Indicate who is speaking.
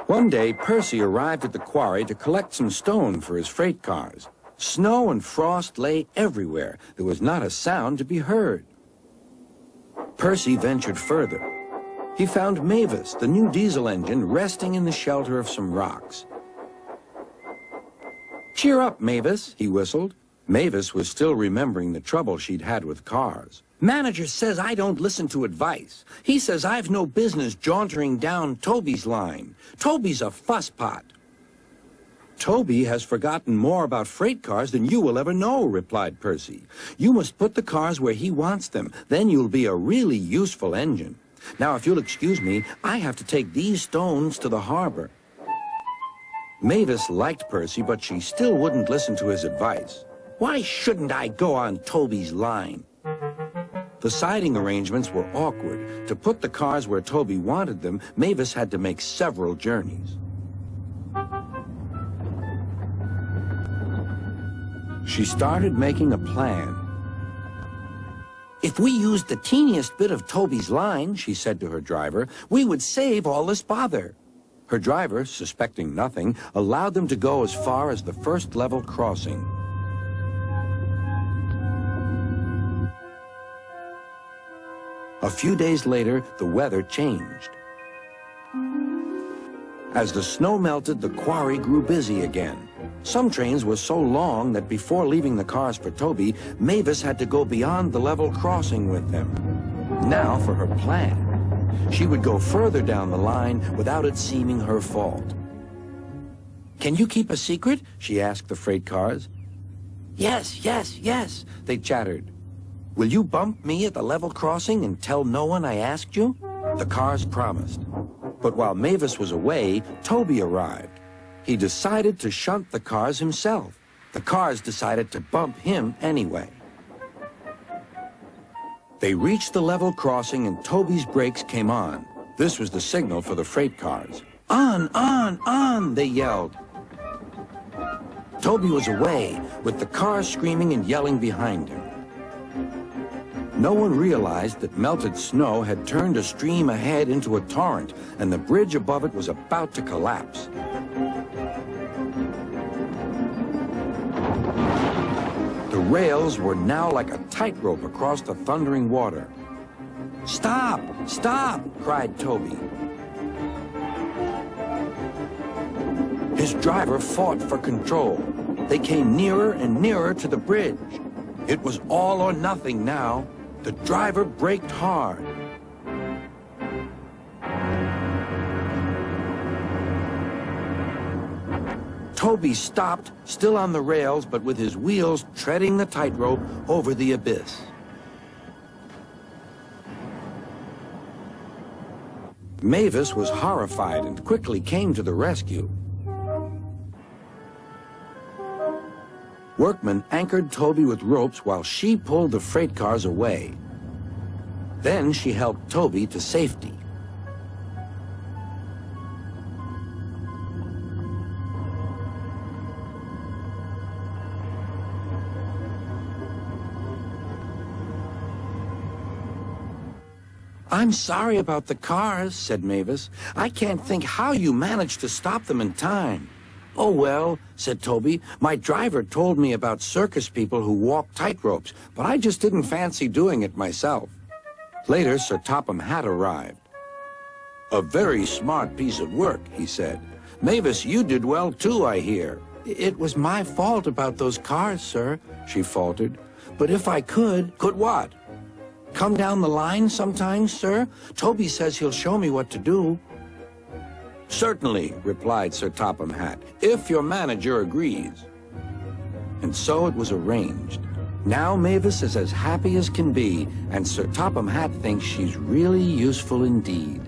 Speaker 1: One day, Percy arrived at the quarry to collect some stone for his freight cars. Snow and frost lay everywhere. There was not a sound to be heard. Percy ventured further. He found Mavis, the new diesel engine, resting in the shelter of some rocks. "Cheer up, Mavis," he whistled. Mavis was still remembering the trouble she'd had with cars. "Manager says I don't listen to advice. He says I've no business jauntering down Toby's line. Toby's a fusspot." "Toby has forgotten more about freight cars than you will ever know," replied Percy. "You must put the cars where he wants them. Then you'll be a really useful engine. Now, if you'll excuse me, I have to take these stones to the harbor." Mavis liked Percy, but she still wouldn't listen to his advice. "Why shouldn't I go on Toby's line?" The siding arrangements were awkward. To put the cars where Toby wanted them, Mavis had to make several journeys. She started making a plan. "If we used the teeniest bit of Toby's line," she said to her driver, "we would save all this bother." Her driver, suspecting nothing, allowed them to go as far as the first level crossing. A few days later, the weather changed. As the snow melted, the quarry grew busy again. Some trains were so long that before leaving the cars for Toby, Mavis had to go beyond the level crossing with them. Now for her plan. She would go further down the line without it seeming her fault. "Can you keep a secret?" she asked the freight cars. "Yes, yes, yes," they chattered. "Will you bump me at the level crossing and tell no one I asked you?" The cars promised. But while Mavis was away, Toby arrived. He decided to shunt the cars himself. The cars decided to bump him anyway. They reached the level crossing and Toby's brakes came on. This was the signal for the freight cars. "On, on," they yelled. Toby was away, with the cars screaming and yelling behind him. No one realized that melted snow had turned a stream ahead into a torrent, and the bridge above it was about to collapse. The rails were now like a tightrope across the thundering water. "Stop! Stop!" cried Toby. His driver fought for control. They came nearer and nearer to the bridge. It was all or nothing now. The driver braked hard. Toby stopped, still on the rails, but with his wheels treading the tightrope over the abyss. Mavis was horrified and quickly came to the rescue. Workmen anchored Toby with ropes while she pulled the freight cars away. Then she helped Toby to safety. "I'm sorry about the cars," said Mavis. "I can't think how you managed to stop them in time." "Oh, well," said Toby, "my driver told me about circus people who walk tightropes, but I just didn't fancy doing it myself." Later, Sir Topham Hatt arrived. "A very smart piece of work," he said. "Mavis, you did well too, I hear." "It was my fault about those cars, sir," she faltered. "But if I could..." "Could what?" "Come down the line sometimes, sir. Toby says he'll show me what to do." "Certainly," replied Sir Topham Hatt, "if your manager agrees." And so it was arranged. Now Mavis is as happy as can be, and Sir Topham Hatt thinks she's really useful indeed.